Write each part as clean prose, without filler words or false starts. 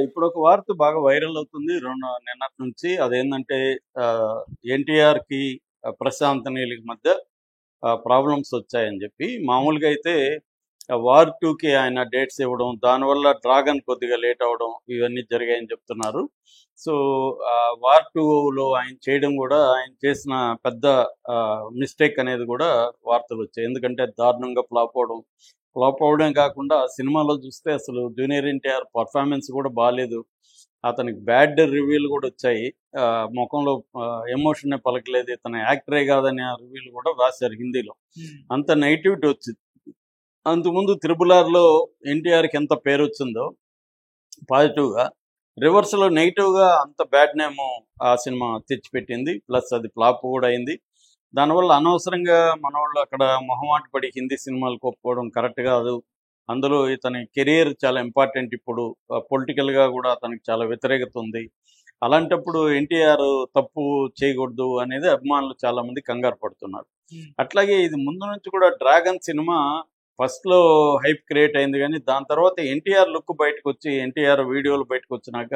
ఇప్పుడు ఒక వార్త బాగా వైరల్ అవుతుంది నిన్నటి నుంచి. అదేంటంటే ఎన్టీఆర్‌కి, ప్రశాంత్ నీల్‌కి మధ్య ప్రాబ్లమ్స్ వచ్చాయని చెప్పి. మామూలుగా అయితే వార్ 2కి ఆయన డేట్స్ ఇవ్వడం, దానివల్ల డ్రాగన్ కొద్దిగా లేట్ అవ్వడం ఇవన్నీ జరిగాయని చెప్తున్నారు. సో, వార్ 2లో ఆయన చేయడం కూడా ఆయన చేసిన పెద్ద మిస్టేక్ అనేది కూడా వార్తలొచ్చాయి. ఎందుకంటే దారుణంగా ఫ్లాప్ అవ్వడమే కాకుండా ఆ సినిమాలో చూస్తే అసలు జూనియర్ ఎన్టీఆర్ పర్ఫార్మెన్స్ కూడా బాలేదు. అతనికి బ్యాడ్ రివ్యూలు కూడా వచ్చాయి. మొఖంలో ఎమోషనే పలకలేదు, ఇతను యాక్టరే కాదనే రివ్యూలు కూడా రాశారు హిందీలో. అంత నెగిటివిటీ వచ్చింది. అంతకుముందు 'త్రిబుల్ ఆర్'లో ఎన్టీఆర్‌కి ఎంత పేరొచ్చిందో పాజిటివ్‌గా, రివర్స్‌లో నెగిటివ్‌గా అంత బ్యాడ్ నేమ్ ఆ సినిమా తెచ్చిపెట్టింది. ప్లస్ అది ఫ్లాప్ కూడా అయింది. దానివల్ల అనవసరంగా మనోళ్ళు అక్కడ మొహమాట పడి హిందీ సినిమాలకు ఒప్పుకోవడం కరెక్ట్ కాదు. అందులో ఇతని కెరియర్ చాలా ఇంపార్టెంట్ ఇప్పుడు. పొలిటికల్‌గా కూడా అతనికి చాలా వ్యతిరేకత ఉంది. అలాంటప్పుడు ఎన్టీఆర్ తప్పు చేయకూడదు అనేది అభిమానులు చాలామంది కంగారు పడుతున్నారు. అట్లాగే ఇది ముందు నుంచి కూడా 'డ్రాగన్' సినిమా ఫస్ట్‌లో హైప్ క్రియేట్ అయింది గానీ, దాని తర్వాత ఎన్టీఆర్ లుక్ బయటకొచ్చి, ఎన్టీఆర్ వీడియోలు బయటకొచ్చినాక,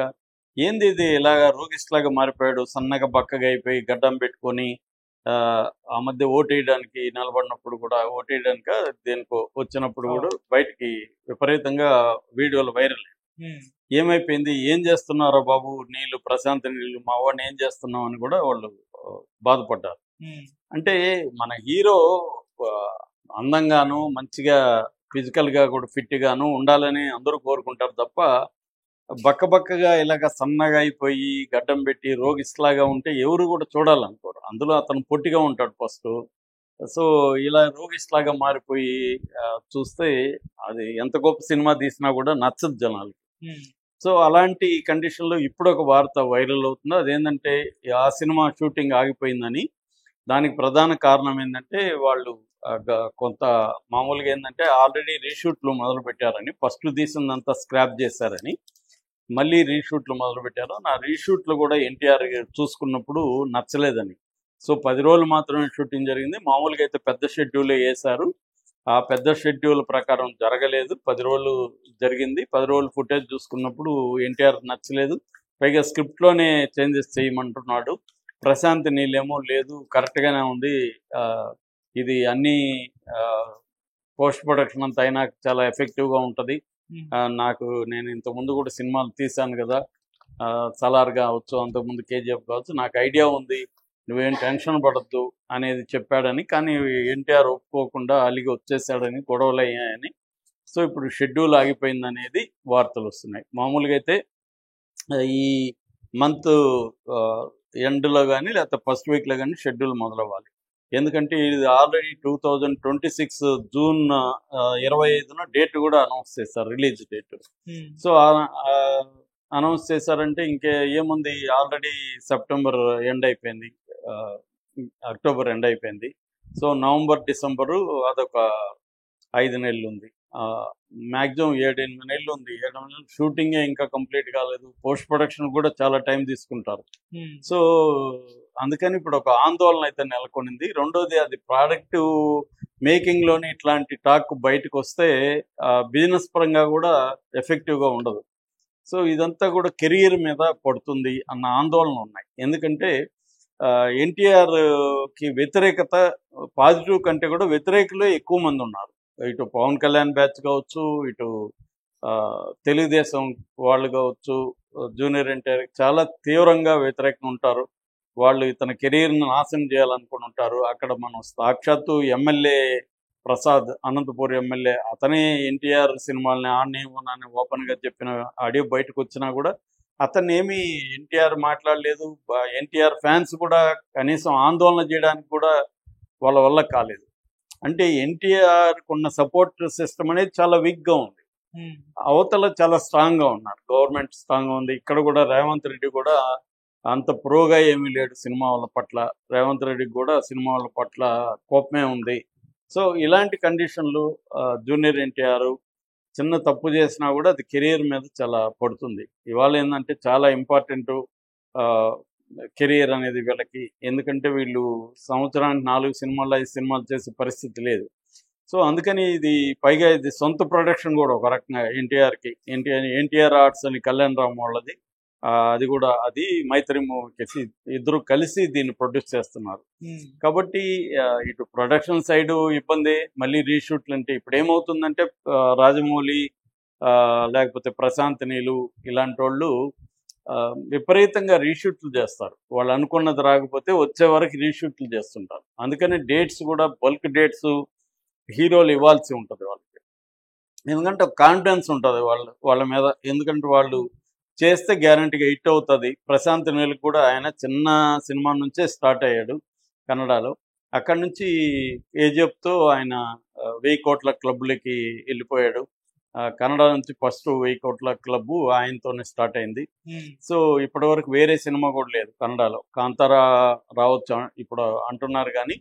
ఏంది ఇది ఇలాగా రోగిష్‌లాగా మారిపోయాడు, సన్నగా బక్కగా అయిపోయి, గడ్డం పెట్టుకొని, ఆ మధ్య ఓటేయడానికి నిలబడినప్పుడు కూడా, ఓటేయడానికా దేనికో వచ్చినప్పుడు కూడా బయటికి విపరీతంగా వీడియోలు వైరల్. ఏమైపోయింది, ఏం చేస్తున్నారా బాబు నీళ్ళు, ప్రశాంత్ నీళ్ళు, మా వాడిని ఏం చేస్తున్నావు అని కూడా వాళ్ళు బాధపడ్డారు. అంటే మన హీరో అందంగాను, మంచిగా ఫిజికల్‌గా కూడా ఫిట్‌గాను ఉండాలని అందరూ కోరుకుంటారు తప్ప, బక్కగా ఇలాగ సన్నగా అయిపోయి, గడ్డం పెట్టి, రోగిష్లాగా ఉంటే ఎవరు కూడా చూడాలనుకోరు. అందులో అతను పొట్టిగా ఉంటాడు ఫస్టు. సో, ఇలా రోగిష్లాగా మారిపోయి చూస్తే అది ఎంత గొప్ప సినిమా తీసినా కూడా నచ్చదు జనాలకి. సో, అలాంటి కండిషన్‌లో ఇప్పుడొక వార్త వైరల్ అవుతుంది. అదేంటంటే ఆ సినిమా షూటింగ్ ఆగిపోయిందని. దానికి ప్రధాన కారణం ఏంటంటే వాళ్ళు కొంత మామూలుగా ఏంటంటే ఆల్రెడీ రీషూట్లు మొదలుపెట్టారని, ఫస్ట్ తీసిందంతా స్క్రాప్ చేశారని, మళ్ళీ రీషూట్లు మొదలుపెట్టారు. నా రీషూట్లు కూడా ఎన్టీఆర్ చూసుకున్నప్పుడు నచ్చలేదని. సో, 10 రోజులు మాత్రమే షూటింగ్ జరిగింది. మామూలుగా అయితే పెద్ద షెడ్యూలే వేశారు. ఆ పెద్ద షెడ్యూల్ ప్రకారం జరగలేదు. 10 రోజులు జరిగింది. 10 రోజులు ఫుటేజ్ చూసుకున్నప్పుడు ఎన్టీఆర్ నచ్చలేదు. పైగా స్క్రిప్ట్‌లోనే చేంజెస్ చేయమంటున్నాడు. ప్రశాంత్ నీలేమో లేదు, కరెక్ట్‌గానే ఉంది. ఇది అన్నీ పోస్ట్ ప్రొడక్షన్ అంతా అయినాక చాలా ఎఫెక్టివ్‌గా ఉంటది. నేను ఇంతకుముందు కూడా సినిమాలు తీశాను కదా! 'సలార్' కావచ్చు, అంతకుముందు 'కేజీఎఫ్' కావచ్చు, నాకు ఐడియా ఉంది. నువ్వేం టెన్షన్ పడొద్దు అనేది చెప్పాడని. కానీ ఎన్టీఆర్ ఒప్పుకోకుండా అలిగి వచ్చేసాడని, గొడవలయ్యాయని. సో, ఇప్పుడు షెడ్యూల్ ఆగిపోయిందనేది వార్తలొస్తున్నాయి. మామూలుగా అయితే ఈ మంత్ ఎండ్‌లో గానీ, లేకపోతే ఫస్ట్ వీక్‌లో గానీ షెడ్యూల్ మొదలవ్వాలి. ఎందుకంటే ఇది ఆల్రెడీ 2026 జూన్ 25న డేట్ కూడా అనౌన్స్ చేశారు, రిలీజ్ డేట్. సో, అనౌన్స్ చేశారంటే ఏముంది, ఆల్రెడీ సెప్టెంబర్ ఎండ్ అయిపోయింది, అక్టోబర్ ఎండ్ అయిపోయింది. సో, నవంబర్, డిసెంబరు అదొక 5 నెలలు ఉంది. మ్యాక్సిమం 7-8 నెలలు ఉంది. 7 నెలలు షూటింగే ఇంకా కంప్లీట్ కాలేదు. పోస్ట్ ప్రొడక్షన్ కూడా చాలా టైం తీసుకుంటారు. సో, అందుకని ఇప్పుడు ఒక ఆందోళన అయితే నెలకొనింది. రెండోది, అది ప్రోడక్ట్ మేకింగ్‌లోనే ఇట్లాంటి టాక్ బయటకు వస్తే బిజినెస్ పరంగా కూడా ఎఫెక్టివ్‌గా ఉండదు. సో, ఇదంతా కూడా కెరియర్ మీద పడుతుంది అన్న ఆందోళన ఉన్నాయి. ఎందుకంటే ఎన్టీఆర్‌కి వ్యతిరేకత పాజిటివ్ కంటే కూడా వ్యతిరేకులే ఎక్కువ మంది ఉన్నారు. ఇటు పవన్ కళ్యాణ్ బ్యాచ్ కావచ్చు, ఇటు తెలుగుదేశం వాళ్ళు కావచ్చు, జూనియర్ ఎన్టీఆర్ చాలా తీవ్రంగా వ్యతిరేకంగా ఉంటారు. వాళ్ళు ఇతని కెరీర్‌ని నాశనం చేయాలనుకుని ఉంటారు. అక్కడ మనం సాక్షాత్తు ఎమ్మెల్యే ప్రసాద్, అనంతపూర్ ఎమ్మెల్యే, అతనే ఎన్టీఆర్ సినిమాలని ఆడనివ్వనని ఓపెన్‌గా చెప్పిన ఆడియో బయటకు వచ్చినా కూడా అతన్నేమి ఎన్టీఆర్ మాట్లాడలేదు. ఎన్టీఆర్ ఫ్యాన్స్ కూడా కనీసం ఆందోళన చేయడానికి కూడా వాళ్ళ వల్ల కాలేదు. అంటే ఎన్టీఆర్‌కి ఉన్న సపోర్ట్ సిస్టమ్ అనేది చాలా వీక్‌గా ఉంది. అవతల చాలా స్ట్రాంగ్‌గా ఉన్నారు. గవర్నమెంట్ స్ట్రాంగ్‌గా ఉంది. ఇక్కడ కూడా రేవంత్ రెడ్డి కూడా అంత ప్రోగా ఏమీ లేడు సినిమా వాళ్ళ పట్ల. రేవంత్ రెడ్డికి కూడా సినిమా వాళ్ళ పట్ల కోపమే ఉంది. సో, ఇలాంటి కండిషన్‌లు జూనియర్ ఎన్టీఆర్ చిన్న తప్పు చేసినా కూడా అది కెరియర్ మీద చాలా పడుతుంది. ఇవాళ ఏందంటే చాలా ఇంపార్టెంటు కెరియర్ అనేది వీళ్ళకి. ఎందుకంటే వీళ్ళు సంవత్సరానికి 4 సినిమాలు, 5 సినిమాలు చేసే పరిస్థితి లేదు. సో అందుకని ఇది పైగా ఇది సొంత ప్రొడక్షన్ కూడా ఒక రకంగా ఎన్టీఆర్కి. ఎన్టీఆర్ ఆర్ట్స్ అని కళ్యాణ్ రామ్ వాళ్ళది. అది కూడా అది మైత్రి మూవీకి ఇద్దరు కలిసి దీన్ని ప్రొడ్యూస్ చేస్తున్నారు. కాబట్టి ఇటు ప్రొడక్షన్ సైడ్ ఇబ్బంది, మళ్ళీ రీషూట్లు అంటే ఇప్పుడు ఏమవుతుందంటే రాజమౌళి లేకపోతే ప్రశాంత్ నీలు ఇలాంటి వాళ్ళు విపరీతంగా రీషూట్లు చేస్తారు. వాళ్ళు అనుకున్నది రాకపోతే వచ్చే వరకు రీషూట్లు చేస్తుంటారు. అందుకని డేట్స్ కూడా బల్క్ డేట్స్ హీరోలు ఇవ్వాల్సి ఉంటుంది వాళ్ళకి. ఎందుకంటే ఒక కాన్ఫిడెన్స్ ఉంటుంది వాళ్ళ మీద. ఎందుకంటే వాళ్ళు చేస్తే గ్యారంటీగా హిట్ అవుతుంది. ప్రశాంత్ నీల్ కూడా ఆయన చిన్న సినిమా నుంచే స్టార్ట్ అయ్యాడు కన్నడలో. అక్కడి నుంచి ఏజెప్తో ఆయన 1000 కోట్ల క్లబ్లకి వెళ్ళిపోయాడు. కన్నడ నుంచి ఫస్ట్ 1000 కోట్ల క్లబ్ ఆయనతోనే స్టార్ట్ అయింది. సో ఇప్పటి వరకు వేరే సినిమా కూడా లేదు కన్నడలో. కాంతారా రావచ్చు ఇప్పుడు అంటున్నారు, కానీ